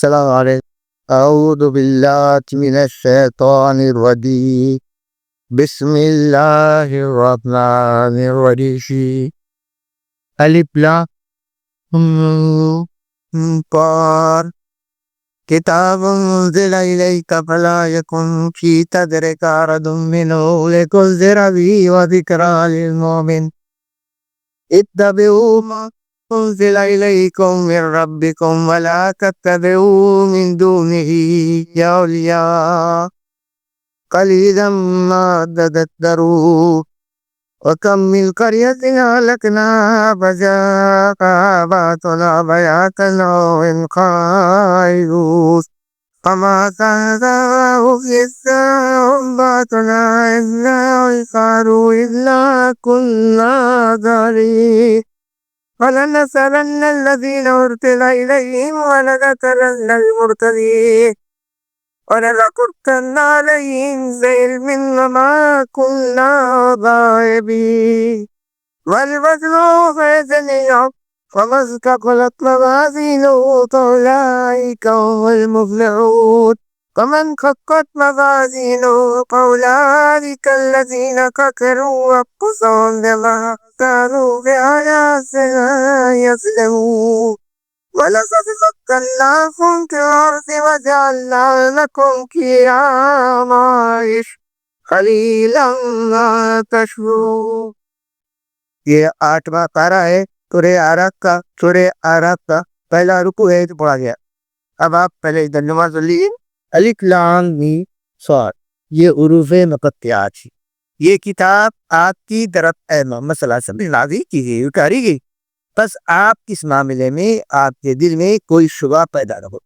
السلام عليكم. أعوذ بالله من الشيطان الرجيم. بسم الله الرحمن الرحيم. ألف لام پر کتاب انزل إليك فلا يكن في صدرك حرج منه لتنذر به وذكرى للمؤمن. اتبعوا ما أنزل إليكم من ربكم ولا تتبعوا من دونه أولياء قليلا ما تذكرون. وكم من قرية أهلكناها فجاءها بأسنا بياتا أو هم قائلون فما كان يستاءهم بأسنا إلا قالوا إلا كنا ظالمين. فلنسألن الذين أرسل إليهم ولنسألن المرسلين ولنقصن عليهم بعلم وما كنا غائبين. والوزن فيزن اليوم وما استقلت موازينه فأولئك هم المفلحون. ومن خفت موازينه فأولئك الذين كفروا أنفسهم بما كانوا بآياتنا يظلمون. ولقد مكناكم في الأرض وجعلنا لكم فيها معايش قليلا ما تشكرون. یہ 8واں پارہ ہے سورہ اعراف کا پہلا رکوع ہے جو پڑھا گیا. اب آپ پہلے ادھر نماز لیجیے. الف لام میم صاد یہ حروف مقطعات ہیں. یہ کتاب آپ کی طرف اے محمد صلی اللہ علیہ وسلم نازل کی گئی اتاری گئی. بس آپ اس معاملے میں آپ کے دل میں کوئی شبہ پیدا نہ ہو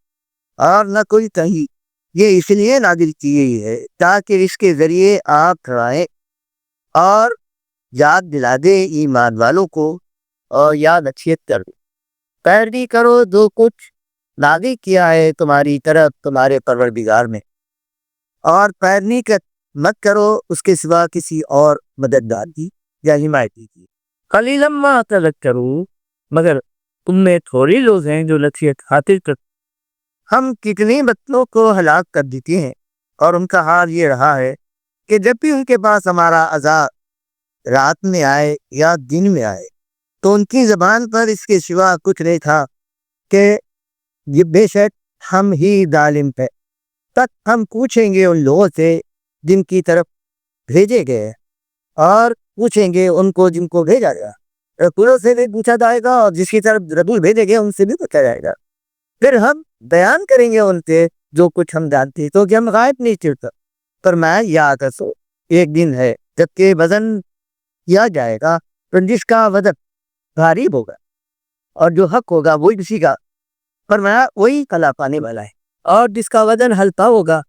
اور نہ کوئی تنگی. یہ اس لیے نازل کی گئی ہے تاکہ اس کے ذریعے آپ ڈرائیں اور یاد دلا دے ایمان والوں کو اور یاد نصیحت کر دے. پیروی کرو جو کچھ نازل کیا ہے تمہاری طرف تمہارے پروردگار میں، اور پیروی مت کرو اس کے سوا کسی اور مددگار کی یا حمایتی کی. قلیلا ما تذکرون مگر تم میں تھوڑی لوگ ہیں جو نصیحت حاصل کر. ہم کتنی بچوں کو ہلاک کر دیتے ہیں اور ان کا حال یہ رہا ہے کہ جب بھی ان کے پاس ہمارا عذاب رات میں آئے یا دن میں آئے تو ان کی زبان پر اس کے سوا کچھ نہیں تھا کہ یہ بے شک ہم ہی ظالم تھے. تک ہم پوچھیں گے ان لوگوں سے جن کی طرف بھیجے گئے اور پوچھیں گے ان کو جن کو بھیجا گیا. رسولوں سے بھی پوچھا جائے گا اور جس کی طرف رسول بھیجے گئے ان سے بھی پوچھا جائے گا. پھر ہم بیان کریں گے ان سے جو کچھ ہم جانتے ہیں تو کہ ہم غائب نہیں چڑھتا. پر میں یاد رکھو ایک دن ہے جبکہ وزن کیا جائے گا تو جس کا وزن بھاری ہوگا اور جو حق ہوگا وہی کسی کا فرمایا وہی کلا پانے والا ہے، اور جس کا وزن ہلکا ہوگا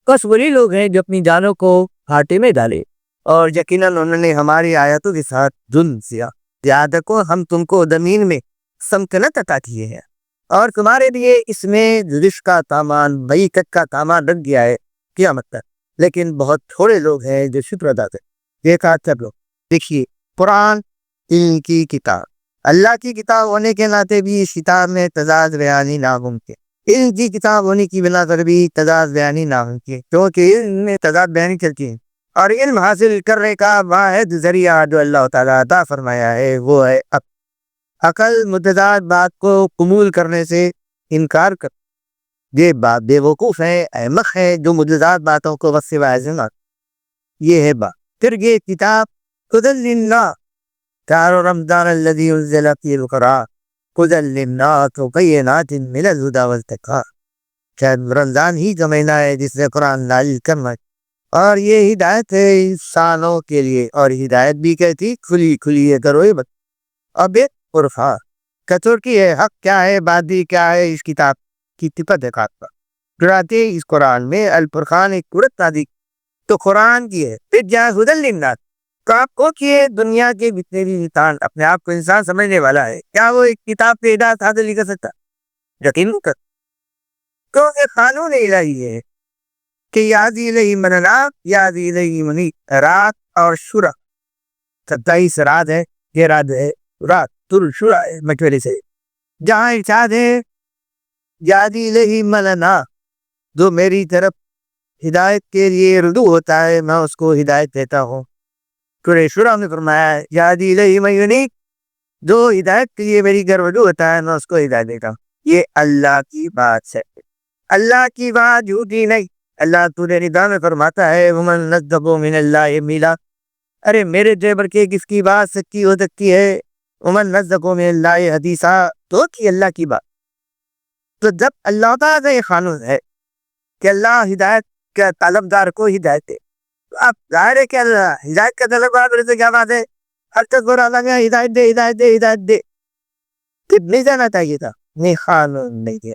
بس وہی لوگ ہیں جو اپنی جانوں کو گھاٹے میں ڈالے اور یقیناً انہوں نے ہماری آیاتوں کے ساتھ ظلم کیا. یاد رکھو ہم تم کو زمین میں سلطنت عطا کیے ہیں اور تمہارے لیے اس میں رزق کا سامان معیشت کا سامان رکھ دیا ہے قیامت تک، لیکن بہت تھوڑے لوگ ہیں جو شکر ادا کرتے. یہ کہا سب لوگ. دیکھیے قرآن علم کی کتاب، اللہ کی کتاب ہونے کے ناطے بھی اس کتاب میں تضاد بیانی ناممکن. علم کی کتاب ہونے کی بنا پر بھی تضاد بیانی ناممکن، کیونکہ علم میں تضاد بیانی چلتی ہے اور علم حاصل کرنے کا واحد ذریعہ جو اللہ تعالیٰ عطا فرمایا ہے وہ ہے عقل. عقل متضاد بات کو قبول کرنے سے انکار کر. یہ بات بے وقوف ہے، احمق ہے جو متضاد باتوں کو وصف واضح. یہ ہے بات. پھر یہ کتاب هدى للناس شهر رمضان الذي انزل فيه القرآن هدى للناس وبينات من الهدى والفرقان. شاید رمضان ہی کا مہینہ ہے جس میں قرآن نازل کرنا ہے اور یہ ہدایت ہے انسانوں کے لیے، اور ہدایت بھی کہتی کھلی کھلی ہے کرو یہ اب ایک فرقان کچور کی ہے. حق کیا ہے باطل کیا ہے اس کتاب کی صفت ہے خاص پر ڈراتے اس قرآن میں الفرقان ایک قرت نازل تو قرآن کی ہے. پھر جہاں هدى للناس تو آپ کو کہ دنیا کے جتنے بھی انسان اپنے آپ کو انسان سمجھنے والا ہے کیا وہ ایک کتاب پہ ہدایت حاصل نہیں کر سکتا؟ یقین کر. کیونکہ قانون الہی ہے کہ یادی الہی مننات یادی الہی منی رات اور شورا 27 رات ہے. یہ رات ہے رات تر شورا ہے مشورے سے جہاں ارشاد ہے یادی لہی ملنا، جو میری طرف ہدایت کے لیے رجوع ہوتا ہے میں اس کو ہدایت دیتا ہوں۔ سورہ شورى نے فرمایا یادی لہی میونی، جو ہدایت کے لیے میری طرف رجوع ہوتا ہے میں اس کو ہدایت دیتا ہوں۔ یہ اللہ کی بات ہے، اللہ کی بات جھوٹی نہیں۔ اللہ سورہ ندا میں فرماتا ہے ومن نصدق من اللہ میلا، ارے میرے جیبر کے کس کی بات سچی ہو سکتی ہے؟ ومن نصدق من اللہ حدیثا، تو کی اللہ کی بات۔ تو جب اللہ تعالیٰ کا یہ قانون ہے کہ اللہ ہدایت کا طلبدار کو ہدایت دے، تو اب ظاہر ہے کہ اللہ ہدایت کا طلبدار میرے سے کیا بات ہے؟ ہر تک برا لگا ہدایت دے ہدایت دے ہدایت دے، کہ نہیں جانا چاہیے تھا، نہیں قانون نہیں دیا۔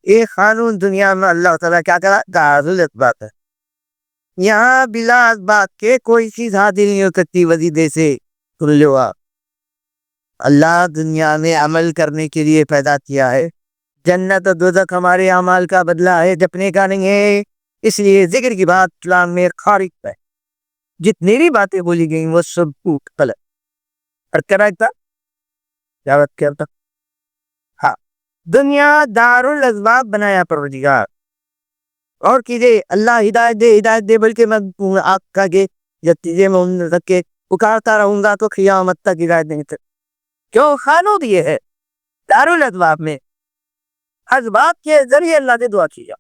یہ قانون دنیا میں اللہ تعالیٰ کیا کرا؟ غلط بات ہے۔ یہاں بلا بات کے کوئی چیز حاصل نہیں ہو سکتی وظیفے سے۔ اللہ دنیا میں عمل کرنے کے لیے پیدا کیا ہے، جنت و دوزخ ہمارے اعمال کا بدلہ ہے، جپنے کا نہیں ہے۔ اس لیے ذکر کی بات اسلام میں خارج ہے، جتنی بھی باتیں بولی گئیں وہ سب غلط اور کرتا ہاں۔ دنیا دار الاسباب بنایا پروردگار، اور کیجئے اللہ ہدایت دے بلکہ میں آپ کا کہ جب چیزیں میں ان رکھ کے پکارتا رہوں گا تو قیامت تک ہدایت نہیں تک۔ کیوں؟ خانو دیے ہے دار الاسباب میں، اسباب کے ذریعے اللہ سے دعا کیا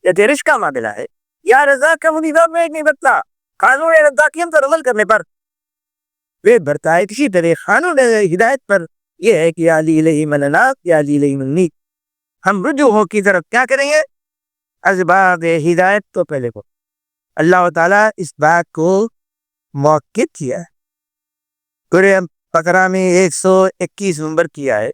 یا تیرش کا معاملہ ہے یا رضا کا منیزاب میں نہیں بتلا۔ قانون رضا کی ہم پر عمل کرنے پر وہ برتا ہے، کسی طرح قانون ہدایت پر یہ ہے کہ یا علی الہی مننا یا علی الہی منی، ہم رجوع ہو کی طرف کیا کریں گے؟ اسباب ہدایت تو پہلے کو اللہ تعالیٰ اس بات کو موقع کیا ہے۔ سورہ بقرہ میں 121 نمبر کیا ہے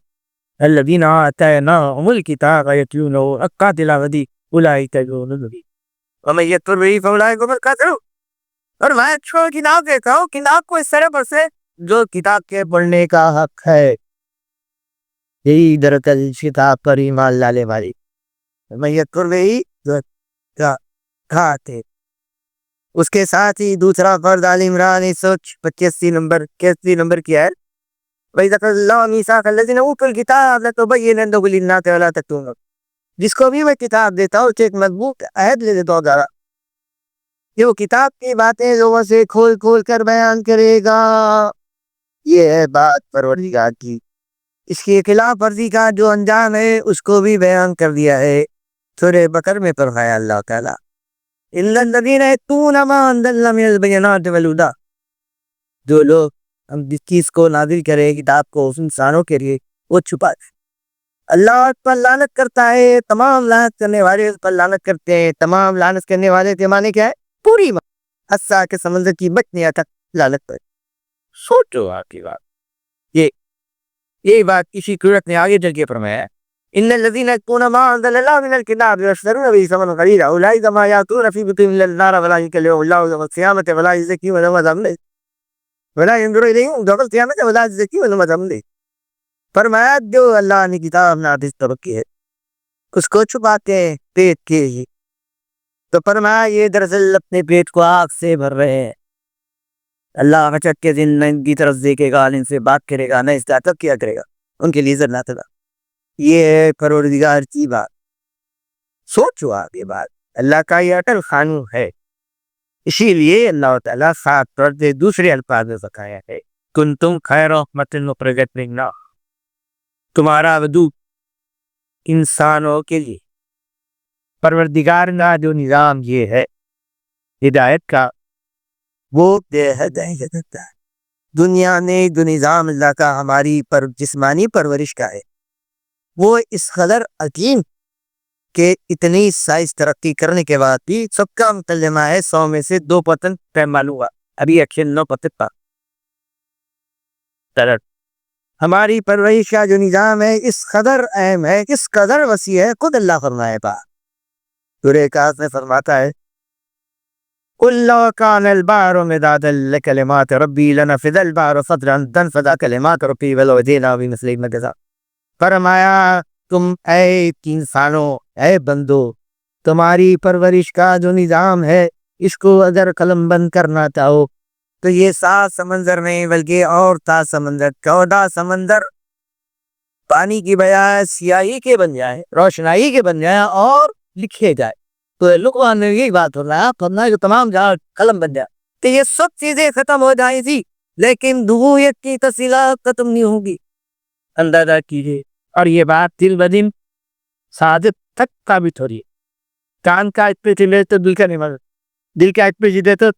الذین آتیناہم الکتاب یتلونہ حق تلاوتہ اولئک یؤمنون بہ ومن یکفر بہ فاولئک هم الکافرون۔ اور میں چھوڑ کتاب دیتا ہوں، کتاب کو اس طرح پر سے جو کتاب کے پڑھنے کا حق ہے، یہی درکل کتاب پر ایمان لانے والی میں یکفر بہ کھاتے۔ اس کے ساتھ ہی دوسرا فرد آل عمران 185 نمبر 81 نمبر کیا ہے وَإِذَا أَخَذَ اللَّهُ مِيثَاقَ الَّذِينَ أُوتُوا الْكِتَابَ لَتُبَيِّنُنَّهُ لِلنَّاسِ وَلَا تَكْتُمُونَهُ۔ جس کو بھی میں کتاب دیتا ہوں اسے ایک مضبوط عہد لے دیتا ہوں ذرا کہ وہ کتاب کی باتیں لوگوں سے کھول کھول کر بیان کرے گا۔ یہ ہے بات پروردگار کی، اس کی خلاف ورزی کا جو انجام ہے اس کو بھی بیان کر دیا ہے۔ سورہ بقرہ میں فرمایا اللہ تعالیٰ إِلَّا الَّذِينَ يَكْتُمُونَ مَا أَنزَلْنَا مِنَ الْبَيِّنَاتِ وَالْهُدَىٰ، جو لوگ ہم جس چیز کو نازل کرے کتاب کو اس انسانوں کے لیے وہ چھپا ہے، اللہ اس پر لعنت کرتا ہے، تمام لعنت کرنے والے اس پر لعنت کرتے ہیں۔ تمام لعنت کرنے والے کے معنی کیا ہے؟ پوری حصہ کے سمندر کی بچنیاں تک لعنت پر۔ سوچو آپ کی بات، یہ بات کسی قرت نے آگے چل کے فرمایا ہے ان الذين يكتمون ما انزل الله من الكتاب ويشترون به ثمنا قليلا اولئك ما ياتون في بطونهم الا النار ولا يكلمهم الله يوم القيامه ولا يزكيهم ولهم عذاب أليم ولا ينظر اليهم يوم القيامه ولا يزكيهم ولهم عذاب أليم۔ فرمایا جو اللہ نے کتاب نازل کی ہے اس کو چھپاتے ہیں پیٹ کے ہی، تو فرمایا یہ دراصل اپنے پیٹ کو آگ سے بھر رہے ہیں۔ اللہ حشر کے دن نہ ان کی طرف دیکھے گا نہ ان سے بات کرے گا نہ استعطاب کیا کرے گا، ان کے لیے عزت نہ تھا۔ یہ ہے پروردگار کی بات۔ سوچو آپ یہ بات، اللہ کا یہ اٹل قانون ہے، اسی لیے اللہ تعالیٰ خاص طور سے دوسرے الفاظ میں بتایا ہے کنتم خیر امۃ اخرجت للناس، تمہارا وجود انسانوں کے لیے۔ پروردگار کا جو نظام یہ ہے ہدایت کا، وہ بے حد ہے۔ دنیا نے جو نظام اللہ کا ہماری جسمانی پرورش کا ہے وہ اس قدر عظیم کہ اتنی سائنس ترقی کرنے کے بعد بھی سب کا متلمہ ہے 100 میں سے 2% پیمانہ ہوا، ابھی 9% تھا۔ ہماری پرورش کا جو نظام ہے اس قدر اہم ہے، اس قدر وسیع ہے، خود اللہ فرمائے با سورہ کہف میں فرماتا ہے قُلْ لَوْ كَانَ الْبَحْرُ مِدَادًا لِكَلِمَاتِ رَبِّي لَنَفِدَ الْبَحْرُ قَبْلَ أَن تَنفَدَ كَلِمَاتُ رَبِّي وَلَوْ جِئْنَا بِمِثْلِهِ مَدَدًا۔ فرمایا تم اے انسانوں، اے بندو، تمہاری پرورش کا جو نظام ہے اس کو اگر قلم بند کرنا چاہو تو یہ 7 سمندر نہیں بلکہ اور 7 سمندر 14 سمندر پانی کی بجائے سیاہی کے بن جائے، روشنائی کے بن جائے اور لکھے جائے. تو لقمان نے یہی بات ہو رہا ہے، فرمایا کہ تمام جہاں قلم بن جائے تو یہ سب چیزیں ختم ہو جائیں گی، لیکن نبوت کی تفصیلات ختم نہیں ہوگی. اندازہ کیجیے. اور یہ بات دن بدن صادق تک ثابت ہو رہی ہے. کان کا اس پہ چلے تو دل کا نہیں مر، دل کا اس پہ چلے تو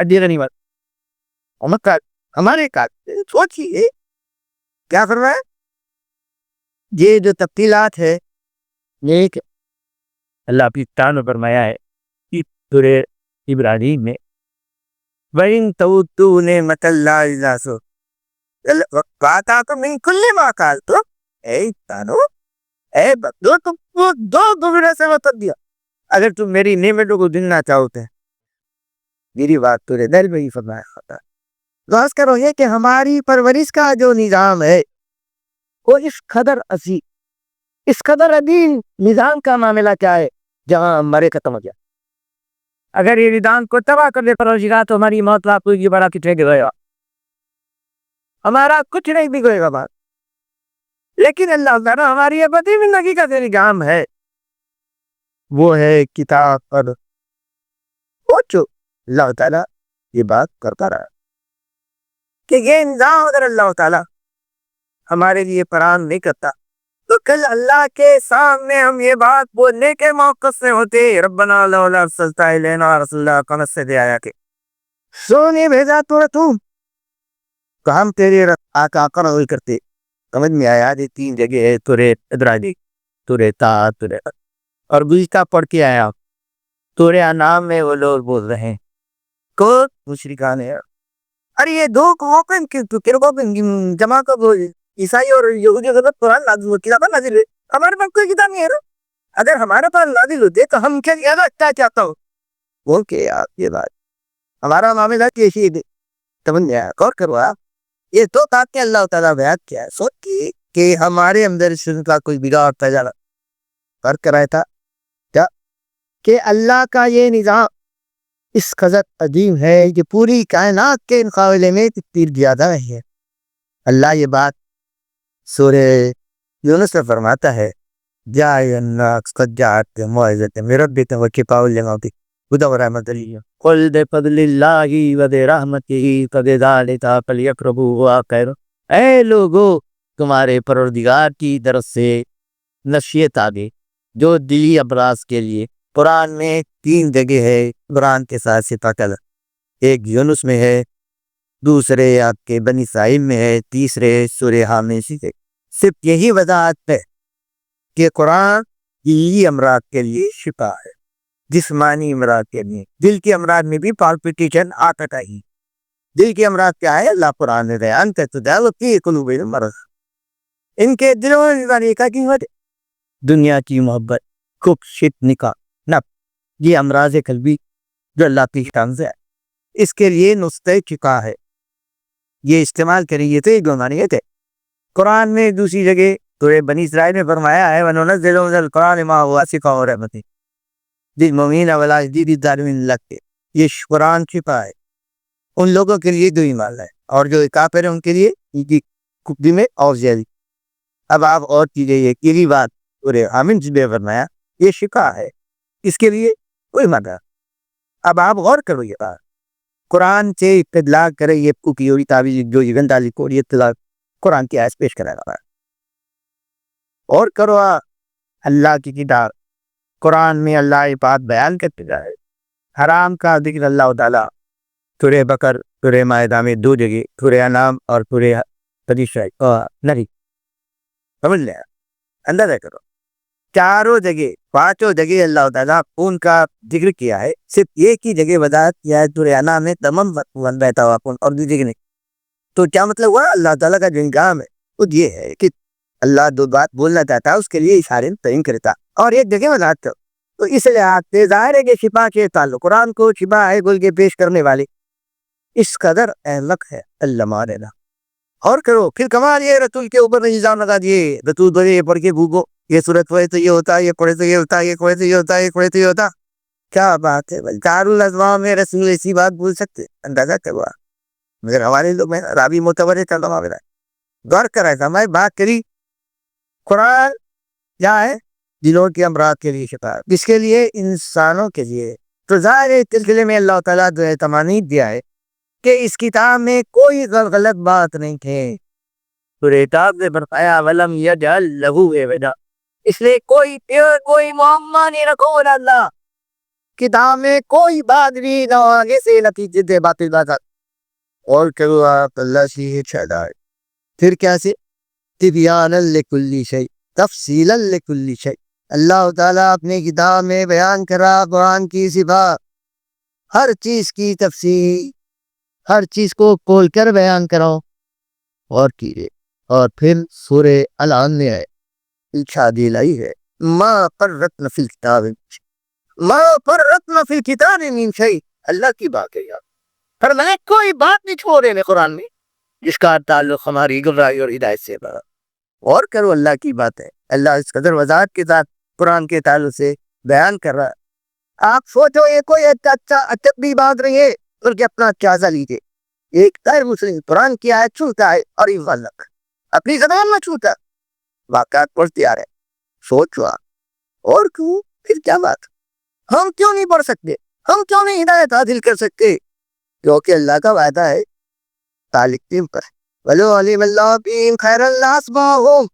دل کا نہیں مر. ہمارے کا سوچیے کیا کر رہا ہے. یہ جو تفصیلات ہے ایک اللہ کی تعالیٰ نے فرمایا ہے سورہ ابراہیم میں، وَإِن تَعُدُّوا نِعْمَتَ اللَّهِ لَا تُحْصُوهَا وَآتَاكُم مِّن كُلِّ مَا سَأَلْتُمُوهُ. اے انسانو، اے بندو، تم کو دو دوبارہ سے وقت دیا، اگر تم میری نعمتوں کو گننا چاہتے ہیں. میری بات تو دل میں ہی فرمایا ہوتا ہے. غور کرو یہ کہ ہماری پرورش کا جو نظام ہے وہ اس قدر عظیم، اس قدر عظیم نظام کا معاملہ کیا ہے جہاں مرے ختم ہو گیا. اگر یہ نظام کو تباہ کر دے پروردگار تو ہماری موت لاپ ہوگی، بڑا کچھ گئے گا، ہمارا کچھ نہیں بگڑے گا بات. لیکن اللہ تعالیٰ ہماری ابدی زندگی کا جو نظام ہے وہ ہے کتاب پر. سوچو اللہ تعالیٰ یہ بات کرتا رہا کہ یہ نظام اگر اللہ تعالیٰ ہمارے لیے فراہم نہیں کرتا تو کل اللہ کے سامنے ہم یہ بات بولنے کے موقف سے ہوتے، ربنا لولا ارسلت الینا رسولا فنتبع آیاتک. سونے بھیجا تو ہم تیرے آقا قبول کرتے. سمجھ میں آیا؟ یہ تین جگہ ہے سورہ ابراہیم، سورہ طٰہٰ، سورہ اور گزشتہ پڑھ کے آیا سورہ انعام میں وہ لوگ بول رہے ہیں کو مشرکان ہے. ارے یہ دو قوم جمع کو بول عیسائی اور یہودی غلط قرآن نازل ہو، کتاب نازل ہے. ہمارے پاس کوئی کتاب نہیں ہے نا. اگر ہمارے پاس نازل ہوتے تو ہم کیا کیا چاہتا ہو بول کے آپ یہ بات ہمارا معاملہ کیسی ہے سمجھ میں آیا؟ غور کرو آپ. یہ تو تاکہ اللہ تعالیٰ بیان کیا ہے. سوچیے کہ ہمارے اندر شرک کا کوئی بگاڑ پیدا فرق کرایا تھا کیا کہ اللہ کا یہ نظام اس قدر عظیم ہے کہ پوری کائنات کے مقابلے میں کتنی زیادہ ہے. اللہ یہ بات سورہ یونس میں فرماتا ہے، جا الناس قد جاءت موعظۃ من ربک وشفاء لما فی الصدور ورحمۃ للمؤمنین قل بفضل اللہ وبرحمتہ فبذلک فلیفرحوا هو خیر. اے لوگو، تمہارے پروردگار کی طرف سے نصیحت آگے جو دلی امراض کے لیے. قرآن میں 3 جگہ ہے قرآن کے ساتھ صفت کل، ایک یونس میں ہے، دوسرے آپ کے بنی اسرائیل میں ہے، تیسرے سورہ حامیم سے. صرف یہی وضاحت ہے کہ قرآن دلی امراض کے لیے شفا ہے، جسمانی امراض کے لیے. دل کے امراض میں بھی پالپیٹیشن آتا ہی. دل کے امراض کیا ہے؟ اللہ قرآن نے بیان تداوی فی قلوبہم مرض، ان کے دلوں میں بیماری کا قیمت دنیا کی محبت، خواہش، نکاح، نفس، یہ امراض قلبی جو اللہ کی شان سے ہے. اس کے لیے نسخہ شفا ہے، یہ استعمال کریے تو یہ بیماری ہے. قرآن میں دوسری جگہ سورہ بنی اسرائیل میں فرمایا ہے وَنُنَزِّلُ مِنَ الْقُرْآنِ مَا هُوَ شِفَاءٌ وَرَحْمَةٌ لِلْمُؤْمِنِينَ وَلَا يَزِيدُ الظَّالِمِينَ إِلَّا كَفُورًا. یہ قرآن شفا ہے ان لوگوں کے لیے جو ایمان لائے، اور جو کافر ہیں ان کے لیے ان کی کفر میں اور زیادہ. اب آپ اور چیزیں یہ کیلی بات سورہ حامیم میں فرمایا یہ شفا ہے، اس کے لیے کوئی مدد. اب آپ غور کرو یہ بات، قرآن سے استدلال کرے یہ کی ہوئی تعویذ جو یہ گندالی کو یہ اطلاع قرآن کی آیت پیش کرا رہا ہے. اور کرو اللہ کی کتاب قرآن میں اللہ یہ بات بیان کرتے جائے. حرام کا ذکر اللہ تعالیٰ سورہ بقر، سورہ مائدہ میں 2 جگہ، سورہ انعام اور سورہ حدید نہیں سمجھ لیں، اندازہ کرو. چاروں جگہ، 5 جگہ اللہ تعالیٰ ان کا ذکر کیا ہے. صرف ایک ہی جگہ وضاحت کیا ہے سورہ انعام میں تمام بہتا ہوا اور دوسری جگہ نہیں. تو کیا مطلب ہوا؟ اللہ تعالیٰ کا جو انعام ہے وہ یہ ہے کہ اللہ 2 بات بولنا چاہتا ہے اس کے لیے اشارے تعین کرتا اور ایک جگہ وضاحت کرو. تو اس لحاظ سے ظاہر ہے کہ شفا کے تعلق قرآن کو شفا ہے بول کے پیش کرنے والے اس قدر احمق ہے اللہ مانا. اور کرو پھر کمال یہ رسول کے اوپر نظام لگا دیے، رسول بولے یہ پڑھ کے بھوگو، یہ صورت پڑھے تو یہ ہوتا، یہ پڑھے تو یہ ہوتا، یہ پڑھے تو یہ ہوتا، یہ پڑھے تو یہ ہوتا. کیا بات ہے بھائی، دارالازواں میں رسول ایسی بات بول سکتے؟ اندازہ کروا. مگر ہمارے لوگ میں راوی معتبر ہے چلو غور کرا تھا میں بات کری قرآن کیا ہے؟ دلوں کے امراض کے لیے شفا، کس کے لیے؟ انسانوں کے لیے۔ تو ظاہر ہے اس سلسلے میں اللہ تعالیٰ جو ہے تمانید دیا ہے کہ اس کتاب میں کوئی غلط بات نہیں تھے۔ سورہ کاف نے فرمایا ولم یجعل لہ عوجا، اس لیے کوئی معمہ نہیں رکھو اللہ، کتاب میں کوئی بات نہیں نہ آگے سے نتیجے دے باطل بات اور کرو آپ اللہ سے چھڑائے۔ پھر کیا سے؟ تبیانا لکل شیء، تفصیلا لکل شیء، اللہ تعالیٰ اپنے کتاب میں بیان کرا قرآن کی صفات، ہر چیز کی تفصیل، ہر چیز کو کھول کر بیان کراؤ اور کیجیے۔ اور پھر سورہ العن میں ہے ارشاد الہی ہے ما فرطنا فی الکتاب ما فرطنا فی الکتاب من شیء، اللہ کی بات ہے یار، فرمایا کوئی بات نہیں چھوڑے نے قرآن میں جس کا تعلق ہماری گمراہی اور ہدایت سے بڑا۔ اور کرو اللہ کی بات ہے، اللہ اس قدر وضاحت کے ساتھ قرآن کے تعلق سے بیان کر رہا ہے۔ آپ سوچو یہ کوئی اچھا بھی بات نہیں ہے، بلکہ اپنا جائزہ لیجیے۔ ایک غیر مسلم قرآن کی آیت چھوٹا ہے اور ایمان رکھ اپنی زبان میں چھوٹا واقعات پڑھتے آ رہے، سوچو آپ۔ اور کیوں؟ پھر کیا بات؟ ہم کیوں نہیں پڑھ سکتے؟ ہم کیوں نہیں ہدایت حاصل کر سکتے؟ کیونکہ اللہ کا وعدہ ہے تعلق پر ولو علم اللہ بہم خیر لاسمعہم،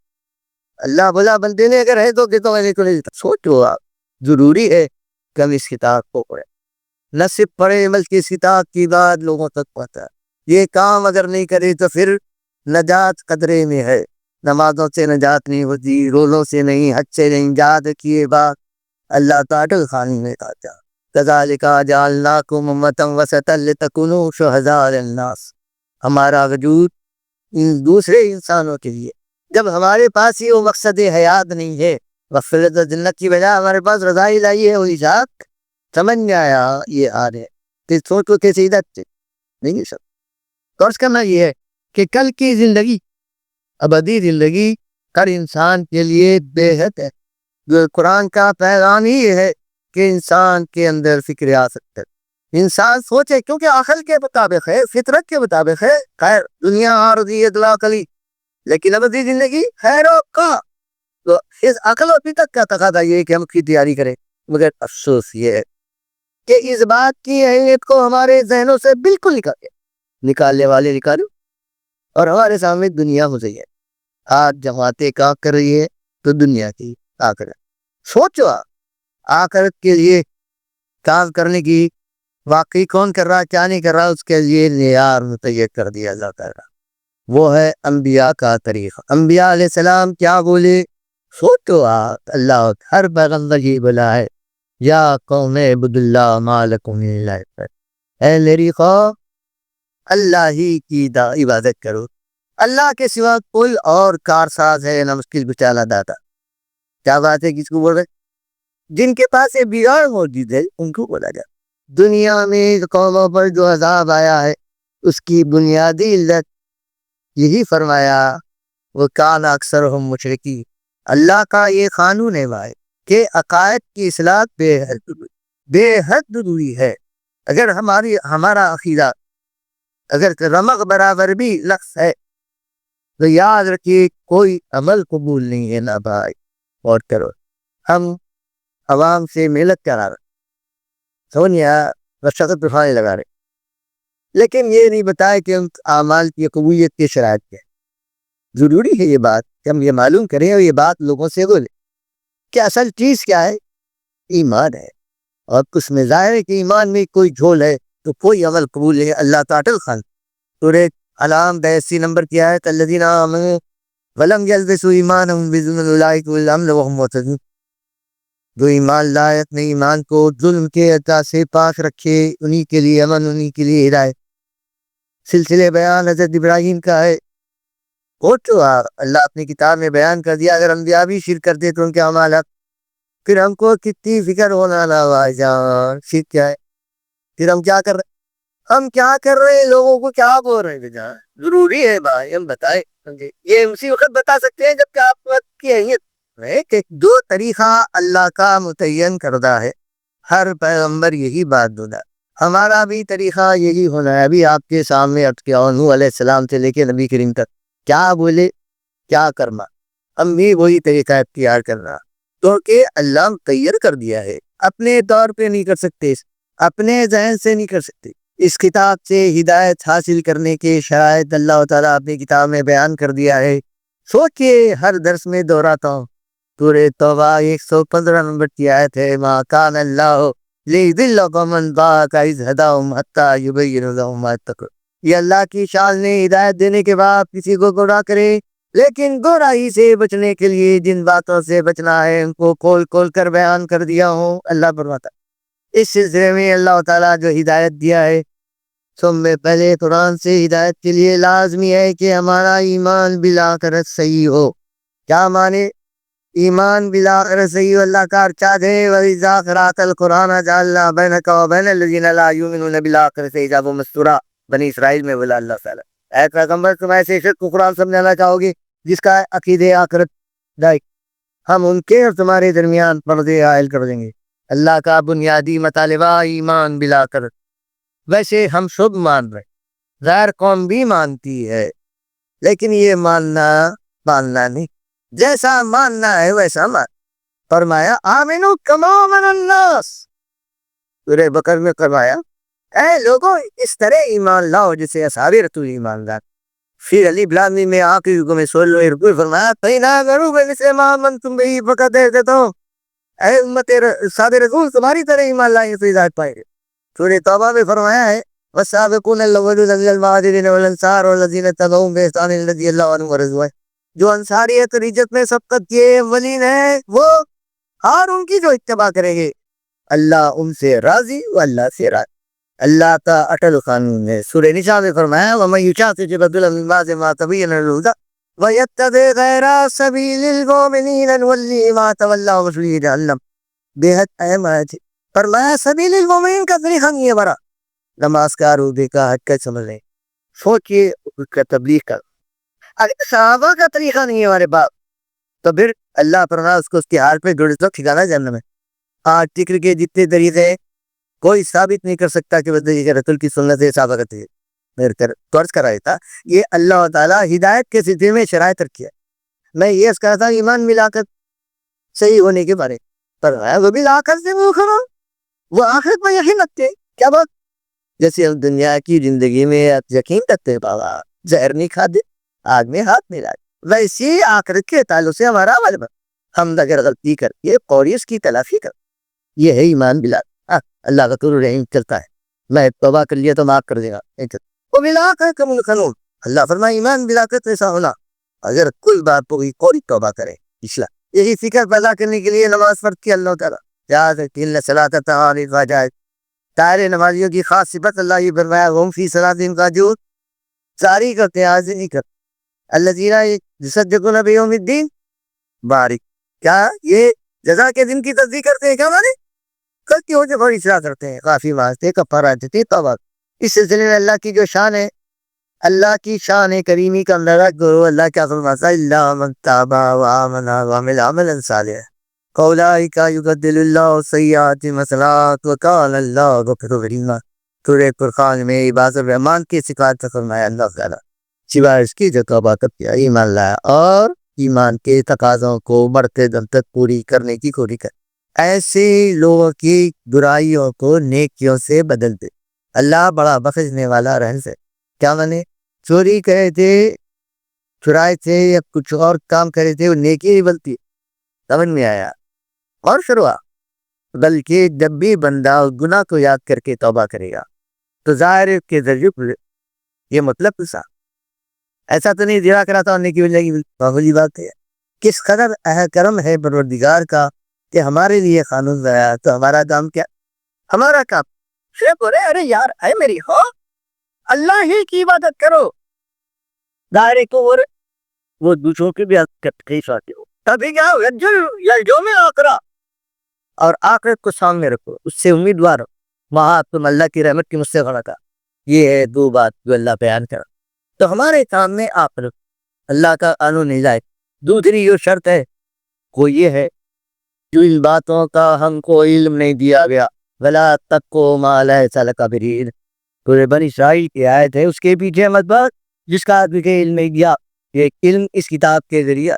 اللہ بولا بندے نے اگر ہے تو کہ تو میں نے سوچو آپ، ضروری ہے کہ ہم اس کتاب کو پڑھیں، نہ صرف پڑھے بلکہ اس کتاب کی بات لوگوں تک پہنچا۔ یہ کام اگر نہیں کرے تو پھر نجات قدرے میں ہے۔ نمازوں سے نجات نہیں ہوتی، روزوں سے نہیں، حج سے نہیں، جہاد کیے بعد اللہ تعالی خانی میں کہتا کذالک جعلناکم امۃ وسطا لتکونوا شہداء علی الناس، ہمارا وجود ان دوسرے انسانوں کے لیے، جب ہمارے پاس یہ وہ مقصد حیات نہیں ہے، مغفرت و جنت کی بجائے ہمارے پاس رضا الہی ہے، وہی ذات سمجھ میں آیا یہ آ رہے پھر سوچو کیسے ہدایت نہیں سب غرض کرنا یہ ہے کہ کل کی زندگی، ابدی زندگی ہر انسان کے لیے بے حد ہے۔ قرآن کا پیغام ہی یہ ہے کہ انسان کے اندر فکر آ سکتا ہے، انسان سوچے، کیونکہ عقل کے مطابق ہے، فطرت کے مطابق ہے، خیر دنیا عارضی اطلاع کلی، لیکن ابدی زندگی خیر و کا، تو اس عقل و فطرت کا تقاضا یہ ہے کہ ہم کی تیاری کریں۔ مگر افسوس یہ ہے کہ اس بات کی اہمیت کو ہمارے ذہنوں سے بالکل نکالنے والے نکالو، اور ہمارے سامنے دنیا ہو رہی ہے، آج جماعتیں کام کر رہی ہے تو دنیا کی آخرت، سوچو آخرت کے لیے کام کرنے کی واقعی کون کر رہا کیا نہیں کر رہا، اس کے لیے معیار متعین کر دیا جاتا ہے، وہ ہے انبیاء کا طریقہ۔ انبیاء علیہ السلام کیا بولے؟ سوچو اللہ ہر پیغمبر یہ بولا ہے یا قوم اعبدوا اللہ ما لکم من الہ غیرہ، اے میری قوم اللہ ہی کی عبادت کرو، اللہ کے سوا کوئی اور کارساز ہے نہ مشکل کشادہ داتا۔ کیا بات ہے؟ کس کو بول رہے؟ جن کے پاس یہ بگاڑ موجود ہے ان کو بولا جائے۔ دنیا میں قوموں پر جو عذاب آیا ہے اس کی بنیادی علت یہی فرمایا وہ کان اکثرہم مشرکین، اللہ کا یہ قانون ہے بھائی کہ عقائد کی اصلاح بے حد ضروری ہے۔ اگر ہمارا عقیدہ اگر رمق برابر بھی لفظ ہے تو یاد رکھیے کوئی عمل قبول نہیں ہے نا بھائی۔ اور کرو ہم عوام سے محنت کرا رہے، سونیا رشد پھانے لگا رہے، لیکن یہ نہیں بتائے کہ ہم اعمال کی قبولیت کے شرائط کیا۔ ضروری ہے یہ بات کہ ہم یہ معلوم کریں اور یہ بات لوگوں سے بولیں کہ اصل چیز کیا ہے؟ ایمان ہے، اور اس میں ظاہر ہے کہ ایمان میں کوئی جھول ہے تو کوئی عمل قبول ہے۔ اللہ تعالی خان سورہ العام 82 نمبر کی آیت الذین آمنوا ولم یلبسوا ایمانہم بظلم اولئک لهم الامن وهم مہتدون، جو ایمان لائے اپنے ایمان کو ظلم کے عطا سے پاک رکھے انہی کے لیے امن، انہی کے لیے ہدایت۔ سلسلے بیان حضرت ابراہیم کا ہے، تو اللہ اپنی کتاب میں بیان کر دیا اگر انبیاء بھی شرک کرتے تو ان کے اعمال پھر ہم کو کتنی فکر ہونا نا بھائی جان، شرک کیا ہے؟ پھر ہم کیا کر رہے؟ ہم کیا کر رہے ہیں؟ لوگوں کو کیا بول رہے ہیں؟ جان ضروری ہے بھائی ہم بتائیں، یہ اسی وقت بتا سکتے ہیں جب کہ آپ وقت کی اہمیت ہے کہ دو طریقہ اللہ کا متعین کردہ ہے، ہر پیغمبر یہی بات بولا، ہمارا بھی طریقہ یہی ہونا ہے۔ ابھی آپ کے سامنے نوح علیہ السلام سے لے کے نبی کریم تک کیا بولے کیا کرنا، ہم بھی وہی طریقہ اختیار کرنا، کیونکہ اللہ متعین کر دیا ہے، اپنے طور پہ نہیں کر سکتے، اپنے ذہن سے نہیں کر سکتے۔ اس کتاب سے ہدایت حاصل کرنے کے شرائط اللہ تعالیٰ اپنی کتاب میں بیان کر دیا ہے۔ سوچئے، ہر درس میں دہراتا ہوں، سورہ توبہ 115 نمبر کی آیت ہے، ما کان اللہ لیضل قوما بعد اذ ہداہم حتی یبین لہم ما یتقون۔ یہ اللہ کی شان نے ہدایت دینے کے بعد کسی کو گمراہ کرے، لیکن گمراہی سے بچنے کے لیے جن باتوں سے بچنا ہے ان کو کھول کھول کر بیان کر دیا ہوں۔ اللہ فرماتا ہے اس سلسلے میں اللہ تعالیٰ جو ہدایت دیا ہے، سب میں پہلے قرآن سے ہدایت کے لیے لازمی ہے کہ ہمارا ایمان بالآخرت صحیح ہو۔ کیا مانے ایمان بالآخرت صحیح ہو؟ اللہ کا ارشاد ہے وَإِذَا قَرَأْتَ الْقُرْآنَ جَعَلْنَا بَيْنَكَ وَبَيْنَ الَّذِينَ لَا يُؤْمِنُونَ بِالْآخِرَةِ حِجَابًا مَسْتُورًا۔ بنی اسرائیل میں بولا اللہ تعالیٰ، اے پیغمبر تم ایسے شخص کو قرآن سمجھانا چاہو گے جس کا عقیدے آخرت دائی، ہم ان کے اور تمہارے درمیان پردے عائل کر دیں گے۔ اللہ کا بنیادی مطالبہ ایمان بالآخرت۔ ویسے ہم سب مان رہے، غیر قوم بھی مانتی ہے، لیکن یہ ماننا نہیں، جیسا ماننا ہے ویسا مان۔ فرمایا آمنو کما آمن الناس، سورہ بقرہ میں فرمایا اے لوگوں اس طرح ایمان لاؤ جسے اصحاب رسول ایمان لائے۔ پھر علی بلانی میں آخری رکوع میں 16ویں رکوع فرمایا فَإِنْ آمَنُوا بِمِثْلِ مَا آمَنْتُمْ بِهِ فَقَدِ اهْتَدَوْا، اے امت صحاب رسول تمہاری طرح ایمان لائیں تو ہدایت پائیں گے۔ سورہ توبہ میں فرمایا ہے وَالسَّابِقُونَ الْأَوَّلُونَ مِنَ الْمُهَاجِرِينَ وَالْأَنصَارِ وَالَّذِينَ اتَّبَعُوهُم بِإِحْسَانٍ رَضِيَ اللَّهُ عَنْهُمْ وَرَضُوا عَنْهُ۔ جو انصاریت اور عزت میں سبقت کیے اولین ہیں وہ اور ان کی جو اتباع کریں گے اللہ ان سے راضی و اللہ سے راضی۔ اللہ کا اٹل قانون ہے۔ سورہ نساء میں فرمایا وَمَن يُشَاقِقِ الرَّسُولَ مِن بَعْدِ مَا تَبَيَّنَ لَهُ الْهُدَىٰ وَيَتَّبِعْ غَيْرَ سَبِيلِ الْمُؤْمِنِينَ نُوَلِّهِ مَا تَوَلَّىٰ وَنُصْلِهِ جَهَنَّمَ۔ بے حد اہم آیت ہے۔ فرمایا سبیل المومنین کا طریقہ نہیں ہے ہمارا، نماز کا روزے کا حج کا سمجھ لیں، سوچئے اس کا تبلیغ کا۔ اگر صحابہ کا طریقہ نہیں ہے ہمارے باپ تو پھر اللہ فرمایا اس کو اس کے حال پہ گڑ تو ٹھکانا جہنم ہے۔ آج ذکر کے جتنے طریقے ہیں کوئی ثابت نہیں کر سکتا کہ بدل رسول کی سنت ہے صحابہ کا طریقہ میرے طرز کرایا تھا۔ یہ اللہ تعالیٰ ہدایت کے سلسلے میں شرائط رکھی ہے۔ میں یہ کہا تھا ایمان ملا کر صحیح ہونے کے بارے پر وہ بھی آخر سے وہ آخرت میں یقین رکھتے ہیں۔ کیا بات جیسے ہم دنیا کی زندگی میں یقین رکھتے ہیں بابا زہر نہیں کھاتے آگ میں ہاتھ نہیں لاتے، ویسے آخرت کے تعلق سے ہمارا عمل ہم اگر غلطی کر کے فوری اس کی تلافی کر، یہ ہے ایمان بلا۔ اللہ غفور رحیم چلتا ہے، میں توبہ کر لیا تو معاف کر دے گا۔ وہ ملا کر کم القانون، اللہ فرمائے ایمان بلا کر ایسا ہونا اگر کوئی بات ہوئی فوری توبہ کرے۔ پچھلا یہی فکر پیدا کرنے کے لیے نماز فرض کی اللہ تعالیٰ، یاد رکھیں ان صلاۃ تنہا الفحشاء، سارے نمازیوں کی خاص صفت اللہ یہ فرمایا ہم فی صلاتہم خاشعون، ساری کرتے ہیں آج نہیں کرتے۔ الذین یصدقون بیوم الدین، بارک، کیا یہ جزا کے دن کی تصدیق کرتے ہیں؟ کیا مانے کل کی ہو جو بڑی اصلاح کرتے ہیں، کافی واسطے کفارہ دیتے توبہ۔ اس سلسلے میں اللہ کی جو شان ہے، اللہ کی شان کریمی کا اندازہ کرو۔ اللہ کیا فرماتا ہے الا من تاب وآمن وعمل عملا صالحا فاولئک یبدل اللہ سیئات حسنات وکان اللہ غفورا رحیما۔ سورہ فرقان میں عباد الرحمان کی صفات فرمایا اللہ تعالیٰ سوائے اس کی جو توبہ کیا ایمان لایا اور ایمان کے تقاضوں کو مرتے دم تک پوری کرنے کی کوشش کر، ایسے لوگوں کی برائیوں کو نیکیوں سے بدل دے۔ اللہ بڑا بخشنے والا رحم سے۔ کیا مانے چوری کرے تھے، چرائے تھے یا کچھ اور کام کرے تھے، وہ نیکی ہی بلتی سمجھ میں آیا اور شروع، بلکہ جب بھی بندہ گناہ کو یاد کر کے توبہ کرے گا تو ظاہر کے ذریعے یہ مطلب کسا ایسا تو نہیں دیا کرا تھا ہونے کی وجہ کی معمولی بات ہے۔ کس قدر کرم ہے پروردگار کا کہ ہمارے لیے قانون لایا، تو ہمارا کام کیا؟ ہمارا کام صرف بولے ارے یار اے میری ہو اللہ ہی کی عبادت کرو، دائرے کو وہ دوسروں کے بھی پیش آتے ہو، تبھی کیا جو میں آخرا اور آخرت کو سامنے رکھو، اس سے امیدوار ہو وہاں تم اللہ کی رحمت کی مجھ سے غلط۔ یہ ہے دو بات جو اللہ بیان کرا، تو ہمارے سامنے آپ اللہ کا قانون نہیں لائے۔ دوسری جو شرط ہے وہ یہ ہے جو ان باتوں کا ہم کو علم نہیں دیا گیا، ولا تقوا ما لیس لک به علم، سورہ بنی اسرائیل کی آیت ہے، اس کے پیچھے مت بات جس کا آدمی کے علم نہیں دیا یہ علم اس کتاب کے ذریعہ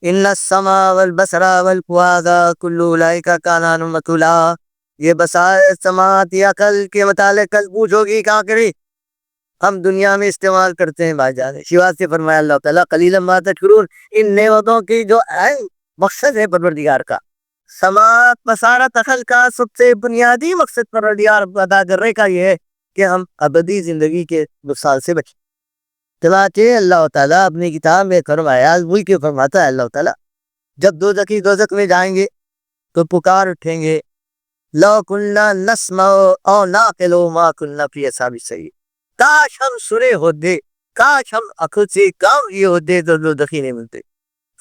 ان السمع والبصر والفؤاد کل اولئک کان عنہ مسئولا، یہ بصائر سماعت یا عقل کے متعلق کل پوچھو گی کہاں کرے ہم دنیا میں استعمال کرتے ہیں بھائی جان۔ شیوا سے فرمایا اللہ تعالیٰ قلیلا ما تشکرون، ان نعمتوں کی جو مقصد ہے پروردگار کا، سماعت بصارت عقل کا سب سے بنیادی مقصد پروردگار ادا کرنے کا یہ ہے کہ ہم ابدی زندگی کے نقصان سے بچیں۔ چنانچہ اللہ تعالیٰ اپنی کتاب میں فرمایا، وہی کہ فرماتا ہے اللہ تعالیٰ جب دوزخی دوزخ میں جائیں گے تو پکار اٹھیں گے، لو کننا نسمع او نعقل ما کننا فی اصحاب السعیر، کاش ہم سنے ہوتے، کاش ہم عقل سے کام یہ ہوتے تو دوزخی نہیں ملتے۔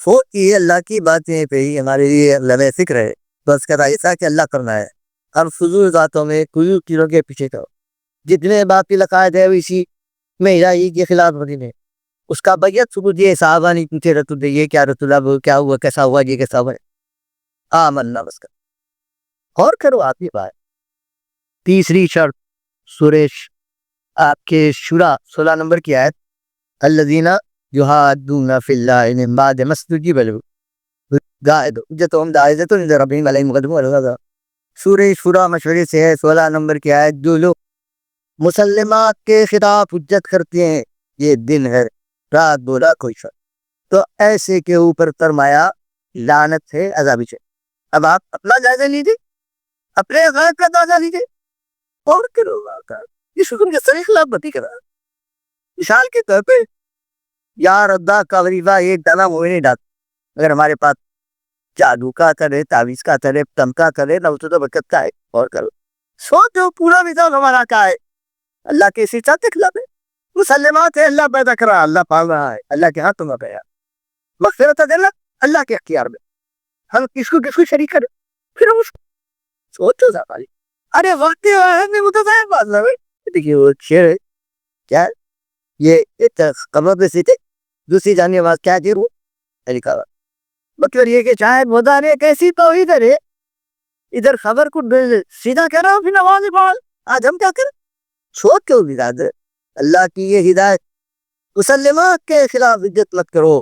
فوت کی اللہ کی باتیں پہ ہی ہمارے لیے لمحہ فکر ہے، بس کا ایسا کہ اللہ کرنا ہے، ہم فضول ذاتوں میں کوئی چیزوں کے پیچھے کرو، جتنے باطل عقائد ہے وہ اسی میں الہی کے خلاف ورزی میں، اس کا بیت ثبوت یہ صحابہ نہیں پوچھے رسول اللہ یہ کیا، رسول اللہ کیا ہوا، کیسا ہوا، یہ کیسا ہوا، آمنا بس کر اور کرو آپ کی بات۔ تیسری شرط سورہ آپ کے شورا 16 نمبر کی آیت، الذین یحادون فی اللہ من بعد ما استجیب لہ قاعد حجتہم داحضۃ عند ربہم علیہم غضب ورضا۔ سورہ شورا مشورے سے ہے 16 نمبر کی آیت، جو لوگ مسلمات کے خلاف حجت کرتے ہیں یہ دن ہے رات بولا کوئی شخص تو ایسے کے اوپر فرمایا لعنت ہے عذابی سے۔ اب آپ اپنا جائزہ لیجیے، اپنے غیب کا جائزہ لیجیے اور کرو کا اس حکم کے سر خلاف بتی کرا۔ مثال کے طور پہ یار ادا کا وریفہ ایک دانا وہ نہیں ڈالتا، اگر ہمارے پاس جادو کا کرے، تعویذ کا کرے، تمکا کرے، نہ تو برکت کا ہے اور کرو، سوچو پورا مثال ہمارا کا ہے اللہ کے اسی چاہتے خلاف ہے، مسلمات ہے، اللہ پیدا کرا، اللہ پال رہا ہے، اللہ کے ہاتھ میں پیا، مغفرت دینا اللہ کے اختیار میں، ہم کس کو شریک کریں، پھر ہم اس کو سوچو ذرا۔ ارے وقت متضائع بات نہ دیکھیے وہ شعر ہے کیا، یہ ایک قمر پہ سیتے دوسری جاننے واز کیا دیر ہو لکھا مطلب یہ کہ شاید مدا نے کیسی تو ادھر ہے، ادھر خبر کو سیدھا کہہ رہا ہوں، پھر نماز پڑھ، آج ہم کیا کریں؟ سوچ کے اللہ کی یہ ہدایت، مسلمات کے خلاف عزت مت کرو،